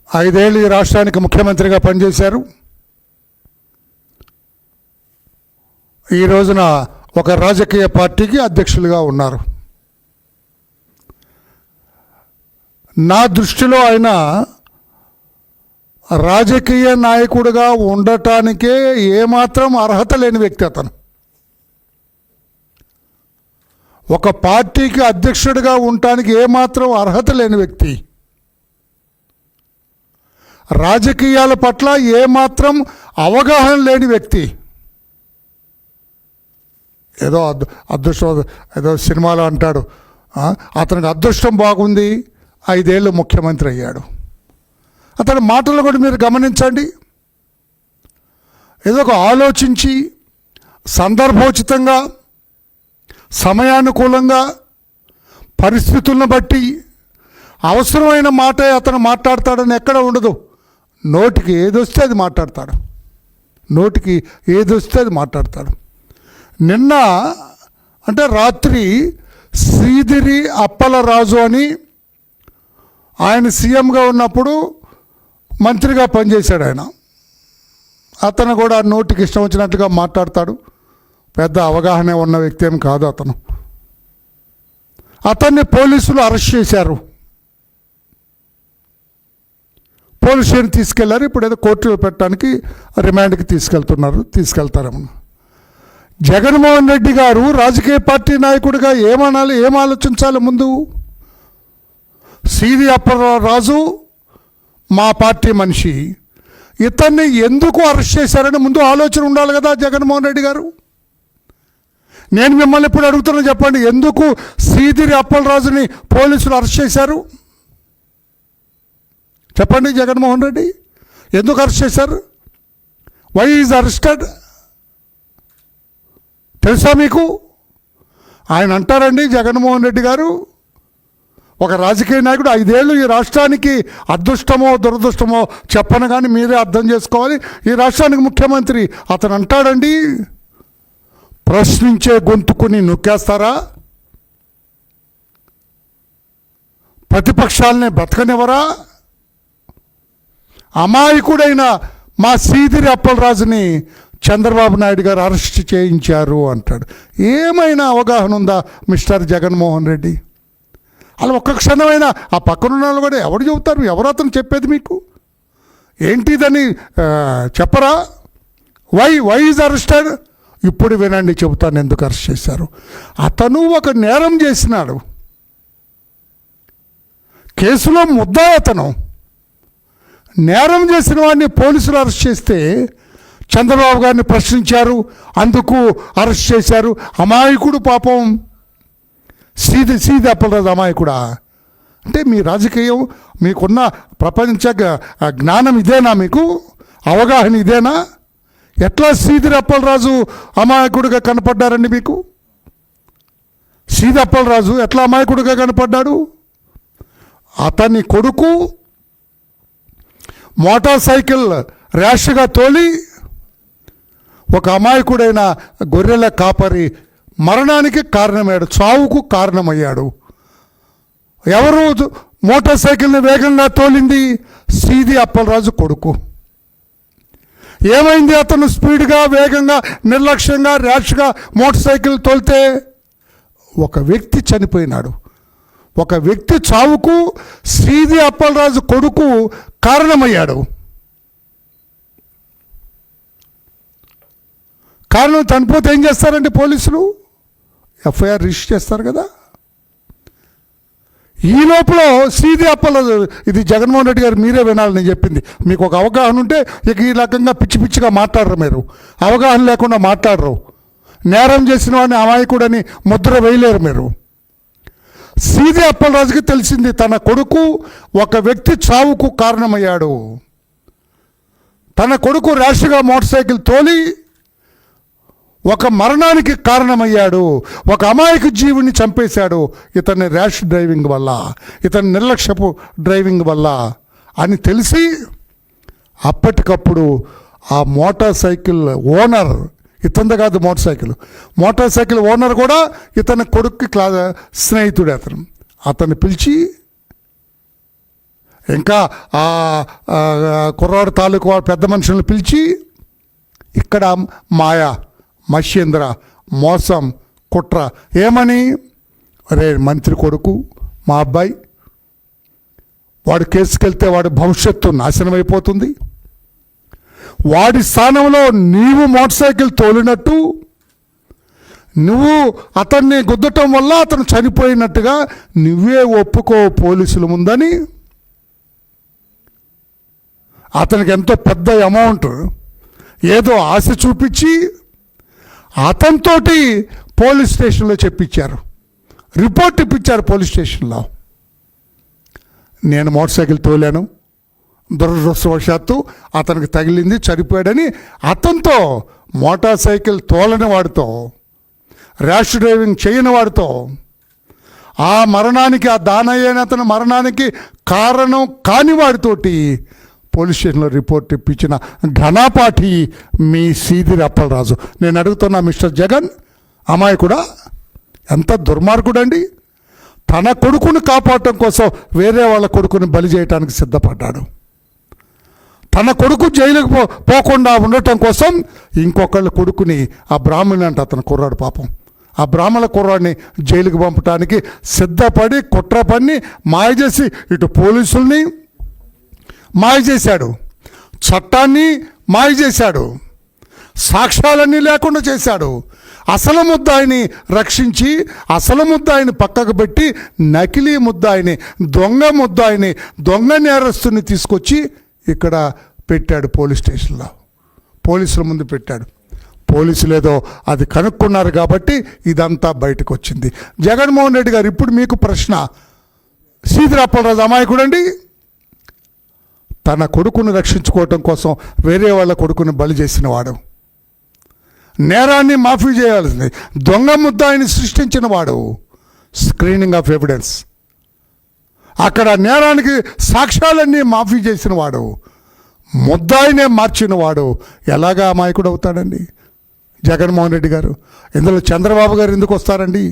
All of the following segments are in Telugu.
5 ఏళ్ళు ఈ రాష్ట్రానికి ముఖ్యమంత్రిగా పనిచేశారు. ఈ రోజున ఒక రాజకీయ పార్టీకి అధ్యక్షులుగా ఉన్నారు. నా దృష్టిలో ఆయన రాజకీయ నాయకుడిగా ఉండటానికే ఏమాత్రం అర్హత లేని వ్యక్తి అతను. ఒక పార్టీకి అధ్యక్షుడిగా ఉండటానికి ఏమాత్రం అర్హత లేని వ్యక్తి, రాజకీయాల పట్ల ఏమాత్రం అవగాహన లేని వ్యక్తి. ఏదో అదృష్టం, ఏదో సినిమాలో అంటాడు, అతనికి అదృష్టం బాగుంది, 5 ఏళ్ళు ముఖ్యమంత్రి అయ్యాడు. అతని మాటలు కూడా మీరు గమనించండి. ఏదో ఒక ఆలోచించి సందర్భోచితంగా సమయానుకూలంగా పరిస్థితులను బట్టి అవసరమైన మాటే అతను మాట్లాడతాడని ఎక్కడ ఉండదు. నోటికి ఏదొస్తే అది మాట్లాడతాడు, నోటికి ఏదొస్తే అది మాట్లాడతాడు. నిన్న అంటే రాత్రి శ్రీధరి అప్పలరాజు అని ఆయన సీఎంగా ఉన్నప్పుడు మంత్రిగా పనిచేశాడు ఆయన. అతను కూడా నోటికి ఇష్టం వచ్చినట్లుగా మాట్లాడతాడు. పెద్ద అవగాహన ఉన్న వ్యక్తి ఏం కాదు అతను. అతన్ని పోలీసులు అరెస్ట్ చేశారు, పోలీస్ స్టేషన్ తీసుకెళ్లారు. ఇప్పుడు ఏదో కోర్టులో పెట్టడానికి రిమాండ్కి తీసుకెళ్తారేమో. జగన్మోహన్ రెడ్డి గారు రాజకీయ పార్టీ నాయకుడిగా ఏమనాలి, ఏం ఆలోచించాలి? ముందు శ్రీధరి అప్పలరాజు మా పార్టీ మనిషి, ఇతన్ని ఎందుకు అరెస్ట్ చేశారని ముందు ఆలోచన ఉండాలి కదా జగన్మోహన్ రెడ్డి గారు. నేను మిమ్మల్ని ఇప్పుడు అడుగుతున్నా, చెప్పండి, ఎందుకు శ్రీధరి అప్పలరాజుని పోలీసులు అరెస్ట్ చేశారు? చెప్పండి జగన్మోహన్ రెడ్డి, ఎందుకు అరెస్ట్ చేశారు? Why is arrested? తెలుసా మీకు? ఆయన అంటారండి, జగన్మోహన్ రెడ్డి గారు ఒక రాజకీయ నాయకుడు 5 ఏళ్ళు ఈ రాష్ట్రానికి అదృష్టమో దురదృష్టమో చెప్పను కానీ మీరే అర్థం చేసుకోవాలి, ఈ రాష్ట్రానికి ముఖ్యమంత్రి. అతను అంటాడండి, ప్రశ్నించే గొంతుకుని నొక్కేస్తారా? ప్రతిపక్షాలనే బ్రతకనివ్వరా? అమాయకుడైన మా శ్రీధరి అప్పలరాజుని చంద్రబాబు నాయుడు గారు అరెస్ట్ చేయించారు అంటాడు. ఏమైనా అవగాహన ఉందా మిస్టర్ జగన్మోహన్ రెడ్డి? అలా ఒక్క క్షణమైనా ఆ పక్కనున్న వాళ్ళు కూడా ఎవరు చెబుతారు? ఎవరు అతను చెప్పేది మీకు? ఏంటిదని చెప్పరా? Why is arrested? ఇప్పుడు వినండి, చెబుతాను ఎందుకు అరెస్ట్ చేశారు. అతను ఒక నేరం చేసినాడు, కేసులో ముద్దాయి అతను. నేరం చేసిన వాడిని పోలీసులు అరెస్ట్ చేస్తే చంద్రబాబు గారిని ప్రశ్నించారు, అందుకు అరెస్ట్ చేశారు. అమాయకుడు పాపం శ్రీధరి అప్పలరాజు అమాయకుడా? అంటే మీ రాజకీయం, మీకున్న ప్రపంచ జ్ఞానం ఇదేనా? మీకు అవగాహన ఇదేనా? ఎట్లా శ్రీధరి అప్పలరాజు అమాయకుడిగా కనపడ్డారండి మీకు? శ్రీధరి అప్పలరాజు ఎట్లా అమాయకుడిగా కనపడ్డాడు? అతని కొడుకు మోటార్ సైకిల్ ర్యాష్గా తోలి ఒక అమాయకుడైన గొర్రెల కాపరి మరణానికి కారణమయ్యాడు, చావుకు కారణమయ్యాడు. ఎవరు మోటార్ సైకిల్ని వేగంగా తోలింది? శ్రీధరి అప్పలరాజు కొడుకు. ఏమైంది? అతను స్పీడ్గా, వేగంగా, నిర్లక్ష్యంగా, ర్యాష్గా మోటార్ సైకిల్ తోలితే ఒక వ్యక్తి చనిపోయినాడు. ఒక వ్యక్తి చావుకు శ్రీధరి అప్పలరాజు కొడుకు కారణమయ్యాడు. కారణం చనిపోతే ఏం చేస్తారండి పోలీసులు? ఎఫ్ఐఆర్ రిజిస్టర్ చేస్తారు కదా. ఈ లోపల శ్రీధరి అప్పలరాజు, ఇది జగన్మోహన్ రెడ్డి గారు మీరే వినాలి నేను చెప్పింది. మీకు ఒక అవగాహన ఉంటే ఇక ఈ రకంగా పిచ్చి పిచ్చిగా మాట్లాడరు. మీరు అవగాహన లేకుండా మాట్లాడరు. నేరం చేసిన వాడిని అమాయకుడని ముద్ర వేయలేరు మీరు. శ్రీధరి అప్పలరాజుకి తెలిసింది తన కొడుకు ఒక వ్యక్తి చావుకు కారణమయ్యాడు. తన కొడుకు ర్యాష్గా మోటార్ సైకిల్ తోలి ఒక మరణానికి కారణమయ్యాడు, ఒక అమాయక జీవుని చంపేశాడు ఇతని ర్యాష్ డ్రైవింగ్ వల్ల, ఇతని నిర్లక్ష్యపు డ్రైవింగ్ వల్ల అని తెలిసి అప్పటికప్పుడు ఆ మోటార్ సైకిల్ ఓనర్, ఇతంది కాదు మోటార్ సైకిల్ ఓనర్ కూడా ఇతని కొడుక్కి స్నేహితుడే. అతను పిలిచి, ఇంకా ఆ కుర్రాడు తాలూకు వాడు పెద్ద మనుషులను పిలిచి ఇక్కడ మాయ, మత్స్యేంద్ర, మోసం, కుట్ర ఏమని, అరే మంత్రి కొడుకు మా అబ్బాయి, వాడు కేసుకెళ్తే వాడి భవిష్యత్తు నాశనం అయిపోతుంది, వాడి స్థానంలో నీవు మోటార్ సైకిల్ తోలినట్టు నువ్వు అతన్ని గుద్దటం వల్ల అతను చనిపోయినట్టుగా నువ్వే ఒప్పుకో పోలీసుల ముందని అతనికి ఎంతో పెద్ద అమౌంట్ ఏదో ఆశ చూపించి అతనితోటి పోలీస్ స్టేషన్లో చెప్పించారు, రిపోర్ట్ ఇప్పించారు పోలీస్ స్టేషన్లో. నేను మోటార్ సైకిల్ తోలాను, దురదృష్టవశాత్తు అతనికి తగిలింది, చనిపోయాడని అతనితో, మోటార్ సైకిల్ తోలని వాడితో, ర్యాష్ డ్రైవింగ్ చేయని వాడితో, ఆ మరణానికి, ఆ దానయ్యన అతని మరణానికి కారణం కాని వాడితోటి పోలీస్ స్టేషన్లో రిపోర్ట్ ఇప్పించిన ఘనాపాఠి మీ సీదిరి అప్పలరాజు. నేను అడుగుతున్నా మిస్టర్ జగన్, అమాయకుడా, ఎంత దుర్మార్గుడండి. తన కొడుకుని కాపాడటం కోసం వేరే వాళ్ళ కొడుకుని బలి చేయడానికి సిద్ధపడ్డాడు. తన కొడుకు జైలుకు పోకుండా ఉండటం కోసం ఇంకొకళ్ళ కొడుకుని, ఆ బ్రాహ్మణి అంట అతను కుర్రాడు పాపం, ఆ బ్రాహ్మణ కుర్రాడిని జైలుకు పంపడానికి సిద్ధపడి కుట్ర పన్ని మాయ చేసి ఇటు పోలీసుల్ని మాయ చేశాడు, చట్టాన్ని మాయ చేశాడు, సాక్ష్యాలన్నీ లేకుండా చేశాడు. అసలు ముద్దాయిని రక్షించి అసలు ముద్దాయిని పక్కకు పెట్టి నకిలీ ముద్దాయిని, దొంగ ముద్దాయిని, దొంగ నేరస్తుని తీసుకొచ్చి ఇక్కడ పెట్టాడు పోలీస్ స్టేషన్లో, పోలీసుల ముందు పెట్టాడు. పోలీసులు ఏదో అది కనుక్కున్నారు కాబట్టి ఇదంతా బయటకు వచ్చింది. జగన్మోహన్ రెడ్డి గారు, ఇప్పుడు మీకు ప్రశ్న, సీదిరి అప్పలరాజు అమాయకుడండి. తన కొడుకును రక్షించుకోవటం కోసం వేరే వాళ్ళ కొడుకుని బలి చేసిన వాడు, నేరాన్ని మాఫీ చేయాల్సింది, దొంగ ముద్దాయిని సృష్టించిన వాడు, స్క్రీనింగ్ ఆఫ్ ఎవిడెన్స్, అక్కడ నేరానికి సాక్ష్యాలన్నీ మాఫీ చేసిన వాడు, ముద్దాయినే మార్చిన వాడు ఎలాగా అమాయకుడు అవుతాడండి జగన్మోహన్ రెడ్డి గారు? ఇందులో చంద్రబాబు గారు ఎందుకు వస్తారండి?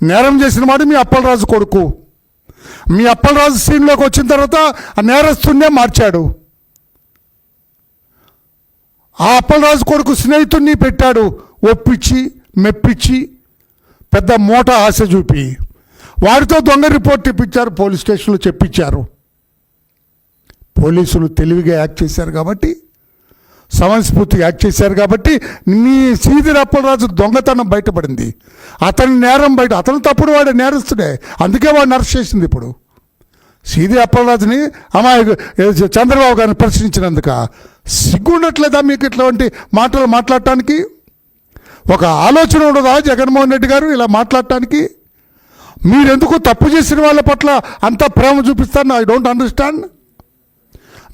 నేరం చేసిన వాడు మీ అప్పలరాజు కొడుకు. మీ అప్పలరాజు సీన్లోకి వచ్చిన తర్వాత ఆ నేరస్తున్నే మార్చాడు. ఆ అప్పలరాజు కొడుకు స్నేహితుడిని పెట్టాడు, ఒప్పించి మెప్పించి పెద్ద మోటా ఆశ చూపి వాడితో దొంగ రిపోర్ట్ ఇప్పించారు, పోలీస్ స్టేషన్లో చెప్పించారు. పోలీసులు తెలివిగా యాక్ట్ చేశారు కాబట్టి, సమయస్ఫూర్తిగా యాక్ట్ చేశారు కాబట్టి మీ సీదిరి అప్పలరాజు దొంగతనం బయటపడింది, అతని నేరం బయట, అతను తప్పుడు వాడు నేరస్తుడే, అందుకే వాడిని అరెస్ట్ చేసింది. ఇప్పుడు సీదిరి అప్పలరాజుని చంద్రబాబు గారిని ప్రశ్నించినందుక సిగ్గుండట్లేదా మీకు ఇట్లాంటి మాటలు మాట్లాడటానికి? ఒక ఆలోచన ఉండదా జగన్మోహన్ రెడ్డి గారు ఇలా మాట్లాడటానికి? మీరెందుకు తప్పు చేసిన వాళ్ళ పట్ల అంత ప్రేమ చూపిస్తారని ఐ డోంట్ అండర్స్టాండ్.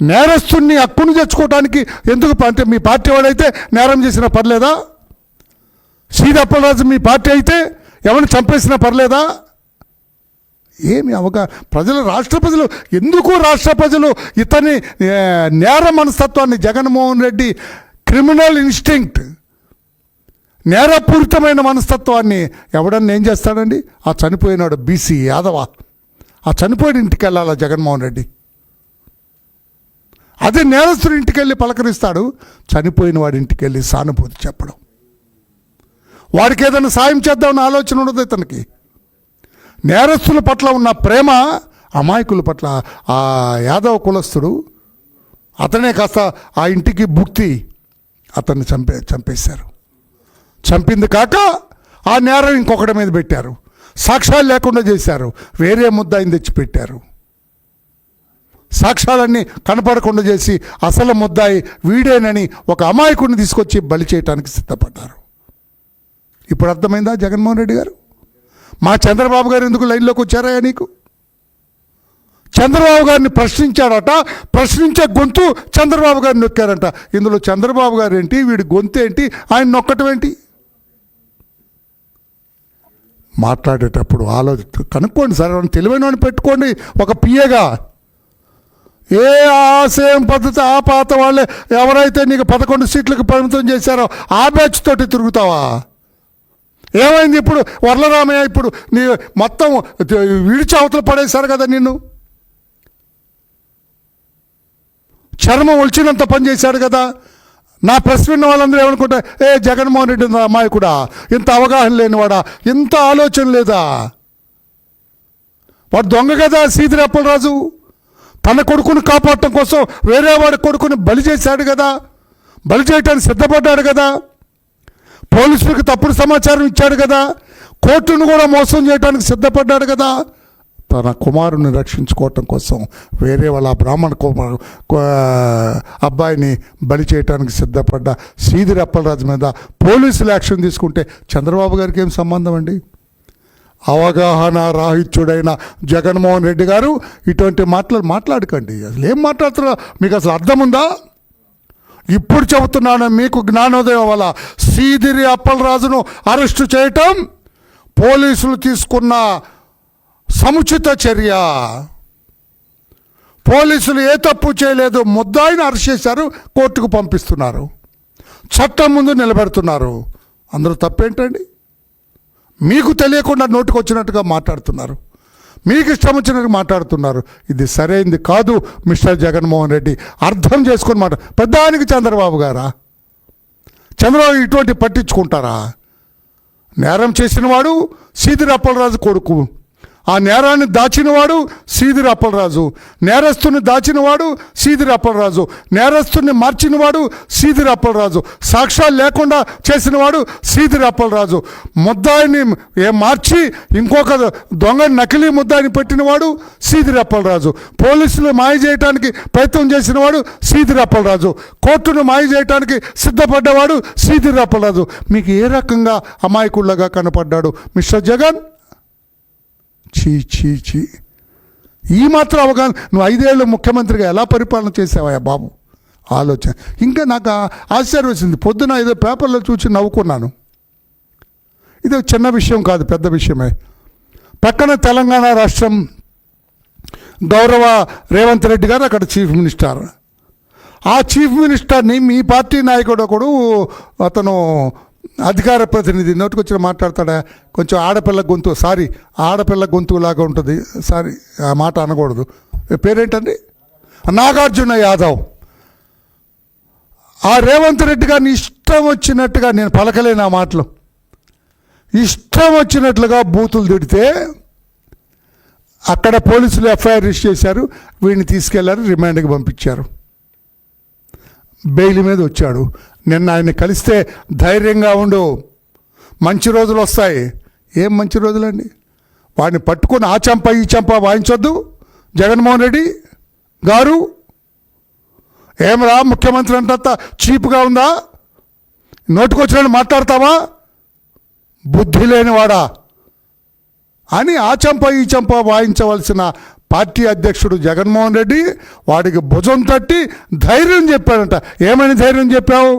నేరస్తుని హక్కును తెచ్చుకోవడానికి ఎందుకు? అంటే మీ పార్టీ వాడైతే నేరం చేసినా పర్లేదా? సీదిరి అప్పలరాజు మీ పార్టీ అయితే ఎవరిని చంపేసినా పర్లేదా? ఏమి ప్రజలు, రాష్ట్ర ప్రజలు ఎందుకు, రాష్ట్ర ప్రజలు ఇతని నేర మనస్తత్వాన్ని, జగన్మోహన్ రెడ్డి క్రిమినల్ ఇన్స్టింక్ట్, నేరపూరితమైన మనస్తత్వాన్ని ఎవడన్నా ఏం చేస్తాడండి? ఆ చనిపోయినాడు బీసీ యాదవ, ఆ చనిపోయిన ఇంటికి వెళ్ళాలా జగన్మోహన్ రెడ్డి? అదే నేరస్తుడి ఇంటికి వెళ్ళి పలకరిస్తాడు, చనిపోయిన వాడి ఇంటికి వెళ్ళి సానుభూతి చెప్పడం, వాడికి ఏదైనా సాయం చేద్దామని ఆలోచన ఉండదు ఇతనికి. నేరస్తుల పట్ల ఉన్న ప్రేమ అమాయకుల పట్ల, ఆ యాదవ కులస్తుడు అతనే కాస్త ఆ ఇంటికి భుక్తి, అతన్ని చంపేశారు. చంపింది కాక ఆ నేరం ఇంకొకటి మీద పెట్టారు, సాక్ష్యాలు లేకుండా చేశారు, వేరే ముద్దాయిని తెచ్చి పెట్టారు, సాక్ష్యాలన్నీ కనపడకుండా చేసి అసలు ముద్దాయి వీడేనని ఒక అమాయకుడిని తీసుకొచ్చి బలి చేయడానికి సిద్ధపడ్డారు. ఇప్పుడు అర్థమైందా జగన్మోహన్ రెడ్డి గారు? మా చంద్రబాబు గారు ఎందుకు లైన్లోకి వచ్చారా నీకు? చంద్రబాబు గారిని ప్రశ్నించాడట, ప్రశ్నించే గొంతు చంద్రబాబు గారిని నొక్కారంట. ఇందులో చంద్రబాబు గారు ఏంటి, వీడి గొంతు ఏంటి, ఆయన నొక్కటం ఏంటి? మాట్లాడేటప్పుడు ఆలోచన కనుక్కోండి సార్, తెలివైన వాడిని పెట్టుకోండి ఒక పిఏగా. ఏ ఆశయం పద్ధతి ఆ పాత వాళ్ళే ఎవరైతే నీకు 11 సీట్లకు పరిమితం చేశారో ఆ బ్యాచ్ తోటి తిరుగుతావా? ఏమైంది ఇప్పుడు? వరలరామయ్య ఇప్పుడు నీ మొత్తం విడిచి అవతల పడేశారు కదా నిన్ను. చర్మం ఒలిచినంత పని చేశాడు కదా. నా ప్రెస్ విన్న వాళ్ళందరూ ఏమనుకుంటా, జగన్మోహన్ రెడ్డి అమాయకుడా, ఇంత అవగాహన లేనివాడా, ఇంత ఆలోచన లేదా? వాడు దొంగ కదా సీదిరి అప్పలరాజు. తన కొడుకుని కాపాడటం కోసం వేరే వాడి కొడుకుని బలి చేశాడు కదా, బలి చేయడానికి సిద్ధపడ్డాడు కదా, పోలీసులకు తప్పుడు సమాచారం ఇచ్చాడు కదా, కోర్టును కూడా మోసం చేయడానికి సిద్ధపడ్డాడు కదా. తన కుమారుని రక్షించుకోవటం కోసం వేరే వాళ్ళ బ్రాహ్మణ అబ్బాయిని బలి చేయడానికి సిద్ధపడ్డ సీదిరి అప్పలరాజు మీద పోలీసులు యాక్షన్ తీసుకుంటే చంద్రబాబు గారికి ఏం సంబంధం అండి? అవగాహన రాహిత్యుడైన జగన్మోహన్ రెడ్డి గారు ఇటువంటి మాటలు మాట్లాడకండి. అసలు ఏం మాట్లాడుతున్నా మీకు అసలు అర్థం ఉందా? ఇప్పుడు చెబుతున్నాను, మీకు జ్ఞానోదయం వల్ల సీదిరి అప్పలరాజును అరెస్టు చేయటం పోలీసులు తీసుకున్న సముచిత చర్య. పోలీసులు ఏ తప్పు చేయలేదు, ముద్దాయిని అరెస్ట్ చేశారు, కోర్టుకు పంపిస్తున్నారు, చట్టం ముందు నిలబెడుతున్నారు. అందరూ తప్పేంటండి? మీకు తెలియకుండా నోటికి వచ్చినట్టుగా మాట్లాడుతున్నారు, మీకు ఇష్టం వచ్చినట్టు మాట్లాడుతున్నారు. ఇది సరైనది కాదు మిస్టర్ జగన్మోహన్ రెడ్డి. అర్థం చేసుకొని పెద్దానికి చంద్రబాబు గారా? చంద్రబాబు ఇటువంటి పట్టించుకుంటారా? నేరం చేసినవాడు సీదిరి అప్పలరాజు కొడుకు, ఆ నేరాన్ని దాచినవాడు సీదిరి అప్పలరాజు, నేరస్తుని దాచినవాడు సీదిరి అప్పలరాజు, నేరస్తుని మార్చినవాడు సీదిరి అప్పలరాజు, సాక్ష్యాలు లేకుండా చేసినవాడు సీదిరి అప్పలరాజు, ముద్దాయిని మార్చి ఇంకొక దొంగ నకిలీ ముద్దాయిని పెట్టినవాడు సీదిరి అప్పలరాజు, పోలీసులు మాయ చేయడానికి ప్రయత్నం చేసినవాడు సీదిరి అప్పలరాజు, కోర్టును మాయ చేయడానికి సిద్ధపడ్డవాడు సీదిరి అప్పలరాజు. మీకు ఏ రకంగా అమాయకుళ్ళగా కనపడ్డాడు మిస్టర్ జగన్? చీ చీ చీ, ఈ మాత్రం అవగాహన. నువ్వు 5 ఏళ్ళు ముఖ్యమంత్రిగా ఎలా పరిపాలన చేసావా బాబు? ఆలోచన. ఇంకా నాకు ఆశ్చర్యం వేసింది, పొద్దున ఏదో పేపర్లో చూసి నవ్వుకున్నాను. ఇది చిన్న విషయం కాదు, పెద్ద విషయమే. పక్కన తెలంగాణ రాష్ట్రం గౌరవ రేవంత్ రెడ్డి గారు అక్కడ చీఫ్ మినిస్టర్. ఆ చీఫ్ మినిస్టర్ని మీ పార్టీ నాయకుడు ఒకడు, అతను అధికార ప్రతినిధి, నోటికొచ్చిన మాట్లాడతాడా, కొంచెం ఆడపిల్ల గొంతు, సారీ ఆడపిల్ల గొంతులాగా ఉంటుంది, సారీ ఆ మాట అనకూడదు, పేరేంటండి, నాగార్జున యాదవ్. ఆ రేవంత్ రెడ్డి గారిని ఇష్టం వచ్చినట్టుగా, నేను పలకలేను ఆ మాటలు, ఇష్టం వచ్చినట్లుగా బూతులు తిడితే అక్కడ పోలీసులు ఎఫ్ఐఆర్ రిజిస్టర్ చేశారు, వీడిని తీసుకెళ్లారు, రిమాండ్కి పంపించారు, బెయిల్ మీద వచ్చాడు. నిన్న ఆయన కలిస్తే ధైర్యంగా ఉండు, మంచి రోజులు వస్తాయి. ఏం మంచి రోజులండి? వాడిని పట్టుకొని ఆ చంప ఈ చంప వాయించొద్దు జగన్మోహన్ రెడ్డి గారు. ఏమరా ముఖ్యమంత్రి అంత చీప్గా ఉందా? నోటుకొచ్చినట్టు మాట్లాడతావా? బుద్ధి లేనివాడా అని ఆ చంప ఈ చంప వాయించవలసిన పార్టీ అధ్యక్షుడు జగన్మోహన్ రెడ్డి వాడికి భుజం తట్టి ధైర్యం చెప్పాడంట. ఏమని ధైర్యం చెప్పావు?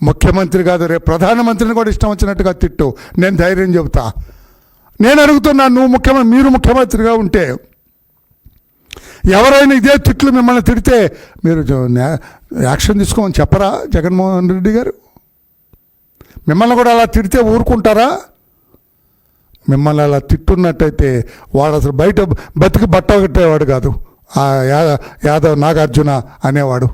ముఖ్యమంత్రి కాదు, రేపు ప్రధానమంత్రిని కూడా ఇష్టం వచ్చినట్టుగా తిట్టు, నేను ధైర్యం చెబుతా. నేను అడుగుతున్నాను, మీరు ముఖ్యమంత్రిగా ఉంటే ఎవరైనా ఇదే తిట్లు మిమ్మల్ని తిడితే మీరు యాక్షన్ తీసుకోమని చెప్పరా జగన్మోహన్ రెడ్డి గారు? మిమ్మల్ని కూడా అలా తిడితే ఊరుకుంటారా? మిమ్మల్ని అలా తిట్టున్నట్టయితే వాడు అసలు బయట బతికి బట్ట కట్టేవాడు కాదు, ఆ యాదవ్ నాగార్జున అనేవాడు.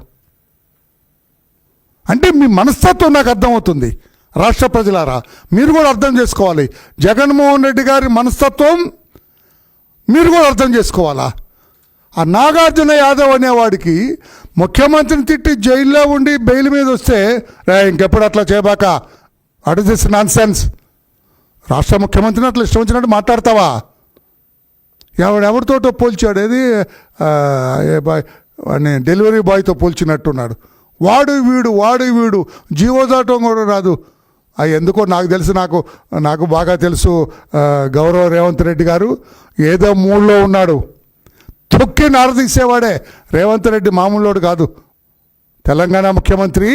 అంటే మీ మనస్తత్వం నాకు అర్థమవుతుంది. రాష్ట్ర ప్రజలారా, మీరు కూడా అర్థం చేసుకోవాలి. జగన్మోహన్ రెడ్డి గారి మనస్తత్వం మీరు కూడా అర్థం చేసుకోవాలా? ఆ నాగార్జున యాదవ్ అనేవాడికి ముఖ్యమంత్రిని తిట్టి జైల్లో ఉండి బెయిల్ మీద వస్తే ఇంకెప్పుడు అట్లా చేయబాక, what is this nonsense? రాష్ట్ర ముఖ్యమంత్రిని అట్లా ఇష్టం వచ్చినట్టు మాట్లాడతావా? ఎవరితోటో పోల్చాడు, ఏది వాడిని డెలివరీ బాయ్తో పోల్చినట్టున్నాడు. వాడు వీడు జీవో దాటం కూడా రాదు. ఎందుకో నాకు తెలుసు, నాకు బాగా తెలుసు. గౌరవ రేవంత్ రెడ్డి గారు ఏదో మూడ్లో ఉన్నాడు, తొక్కి నారదీసేవాడే రేవంత్ రెడ్డి. మామూలుడు కాదు, తెలంగాణ ముఖ్యమంత్రి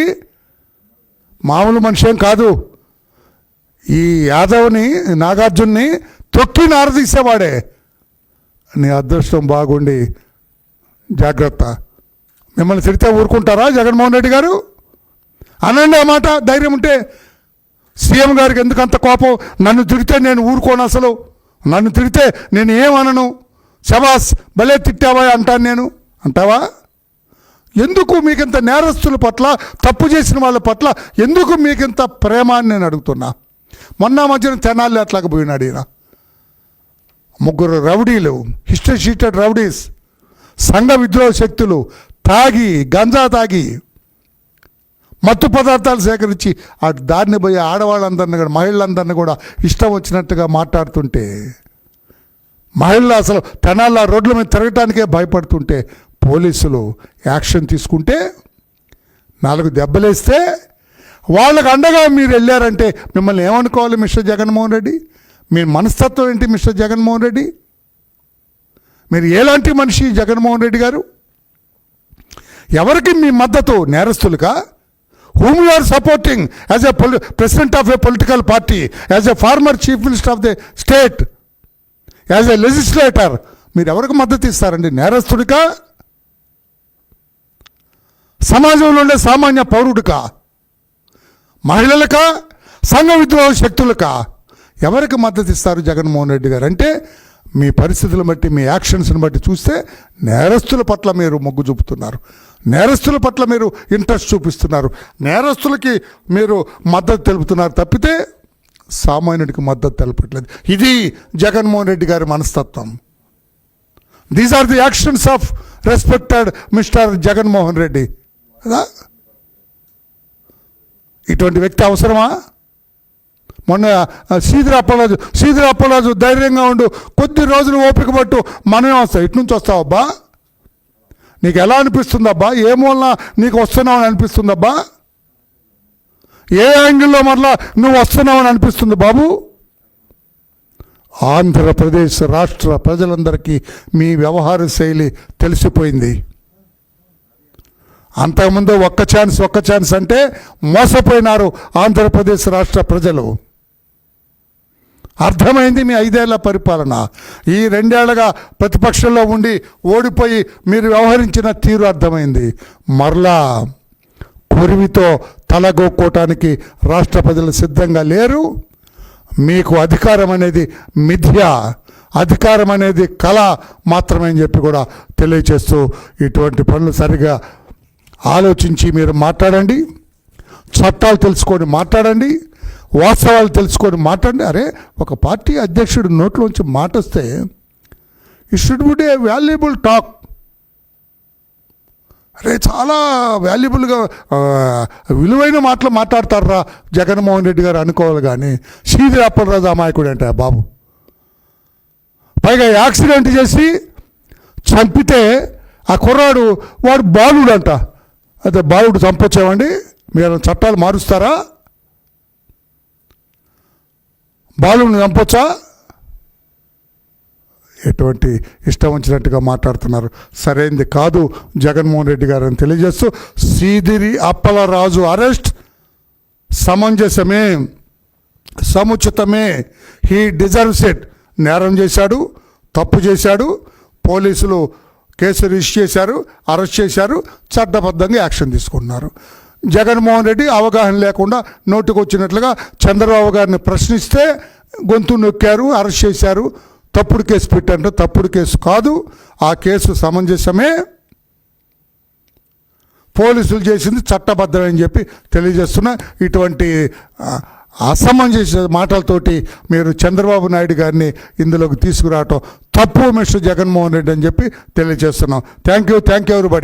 మామూలు మనిషి ఏం కాదు. ఈ యాదవ్ని నాగార్జున్ని తొక్కి నారదీసేవాడే. నీ అదృష్టం బాగుండి జాగ్రత్త. మిమ్మల్ని తిడితే ఊరుకుంటారా జగన్మోహన్ రెడ్డి గారు? అనండి ఆ మాట, ధైర్యం ఉంటే. సీఎం గారికి ఎందుకంత కోపం? నన్ను తిడితే నేను ఊరుకోను, అసలు నన్ను తిడితే నేను ఏమనను, శబాస్ భలే తిట్టావా అంటాను నేను. అంటావా? ఎందుకు మీకింత నేరస్తుల పట్ల, తప్పు చేసిన వాళ్ళ పట్ల ఎందుకు మీకింత ప్రేమ అని నేను అడుగుతున్నా. మొన్న మధ్యన తెనాలి అట్లాగా పోయినాడు ఈయన. 3 రౌడీలు, హిస్టరీ షీటెడ్ రౌడీస్, సంఘ విద్రోహ శక్తులు తాగి, గంజా తాగి, మత్తు పదార్థాలు సేకరించి ఆ దారిని పోయి ఆడవాళ్ళందరినీ కూడా, మహిళలందరినీ కూడా ఇష్టం వచ్చినట్టుగా మాట్లాడుతుంటే, మహిళలు అసలు తెనాల రోడ్ల మీద తిరగటానికే భయపడుతుంటే పోలీసులు యాక్షన్ తీసుకుంటే, 4 దెబ్బలేస్తే వాళ్ళకు అండగా మీరు వెళ్ళారంటే మిమ్మల్ని ఏమనుకోవాలి మిస్టర్ జగన్మోహన్ రెడ్డి? మీ మనస్తత్వం ఏంటి మిస్టర్ జగన్మోహన్ రెడ్డి? మీరు ఎలాంటి మనిషి జగన్మోహన్ రెడ్డి గారు? ఎవరికి మీ మద్దతు? నేరస్తులుగా? whom you are supporting as a president of a political party, as a former chief minister of the state, as a legislator, మీరు ఎవరికి మద్దతు ఇస్తారండి? నేరస్తుడికా? సమాజంలో ఉండే సామాన్య పౌరుడికా? మహిళలకా? సంఘ విద్రోహ శక్తులకా? ఎవరికి మద్దతు ఇస్తారు జగన్మోహన్ రెడ్డి గారు? అంటే మీ పరిస్థితులను బట్టి, మీ యాక్షన్స్ని బట్టి చూస్తే నేరస్తుల పట్ల మీరు మొగ్గు చూపుతున్నారు, నేరస్తుల పట్ల మీరు ఇంట్రెస్ట్ చూపిస్తున్నారు, నేరస్తులకి మీరు మద్దతు తెలుపుతున్నారు తప్పితే సామాన్యుడికి మద్దతు తెలపట్లేదు. ఇది జగన్మోహన్ రెడ్డి గారి మనస్తత్వం. These are the actions of respected mister Jaganmohan Reddy కదా. ఇటువంటి వ్యక్తి అవసరమా? మొన్న శ్రీధర్ అప్పలరాజు ధైర్యంగా ఉండు, కొద్ది రోజులు ఓపిక పట్టు, మనమే వస్తాం. ఇటు నుంచి వస్తావబ్బా? నీకు ఎలా అనిపిస్తుందబ్బా? ఏ మూలన నీకు వస్తున్నావని అనిపిస్తుందబ్బా? ఏ యాంగిల్లో మరలా నువ్వు వస్తున్నావని అనిపిస్తుంది బాబు? ఆంధ్రప్రదేశ్ రాష్ట్ర ప్రజలందరికీ మీ వ్యవహార శైలి తెలిసిపోయింది. అంతకుముందు ఒక్క ఛాన్స్ అంటే మోసపోయినారు ఆంధ్రప్రదేశ్ రాష్ట్ర ప్రజలు. అర్థమైంది మీ 5 ఏళ్ల పరిపాలన. ఈ 2 ఏళ్లుగా ప్రతిపక్షంలో ఉండి ఓడిపోయి మీరు వ్యవహరించిన తీరు అర్థమైంది. మరలా కొరివితో తలగొక్కోటానికి రాష్ట్ర ప్రజలు సిద్ధంగా లేరు. మీకు అధికారం అనేది మిథ్య, అధికారం అనేది కళ మాత్రమే అని చెప్పి కూడా తెలియచేస్తూ, ఇటువంటి పనులు సరిగా ఆలోచించి మీరు మాట్లాడండి, చట్టాలు తెలుసుకొని మాట్లాడండి, వాస్తవాలు తెలుసుకొని మాట్లాడండి. అరే, ఒక పార్టీ అధ్యక్షుడి నోట్లోంచి మాట వస్తే it should be A valuable talk. అరే, చాలా వాల్యుబుల్గా విలువైన మాటలు మాట్లాడతారా జగన్మోహన్ రెడ్డి గారు అనుకోవాలి. కానీ శ్రీధర్ అప్పలరాజు అమాయకుడు అంటే బాబు, పైగా యాక్సిడెంట్ చేసి చంపితే ఆ కుర్రాడు వాడు బాలుడు అంట. అయితే బాలుడు చంపొచ్చామండి, మీరు చట్టాలు మారుస్తారా? బాలుడిని చంపొచ్చా? ఎటువంటి ఇష్టం వచ్చినట్టుగా మాట్లాడుతున్నారు. సరైనది కాదు జగన్మోహన్ రెడ్డి గారు అని తెలియజేస్తూ, శ్రీధర్ అప్పలరాజు అరెస్ట్ సమంజసమే, సముచితమే. He deserves it. నేరం చేశాడు, తప్పు చేశాడు, పోలీసులు కేసు రిజిస్టర్ చేశారు, అరెస్ట్ చేశారు, చట్టబద్ధంగా యాక్షన్ తీసుకుంటున్నారు. జగన్మోహన్ రెడ్డి అవగాహన లేకుండా నోటికొచ్చినట్లుగా చంద్రబాబు గారిని ప్రశ్నిస్తే గొంతు నొక్కారు, అరెస్ట్ చేశారు, తప్పుడు కేసు పెట్టారు. తప్పుడు కేసు కాదు, ఆ కేసు సమంజసమే. పోలీసులు చేసింది చట్టబద్ధమని చెప్పి తెలియజేస్తున్నా. ఇటువంటి అసమంజస మాటలతోటి మీరు చంద్రబాబు నాయుడు గారిని ఇందులోకి తీసుకురావటం తప్పు మిస్టర్ జగన్మోహన్ రెడ్డి అని చెప్పి తెలియజేస్తున్నాం. Thank you everybody.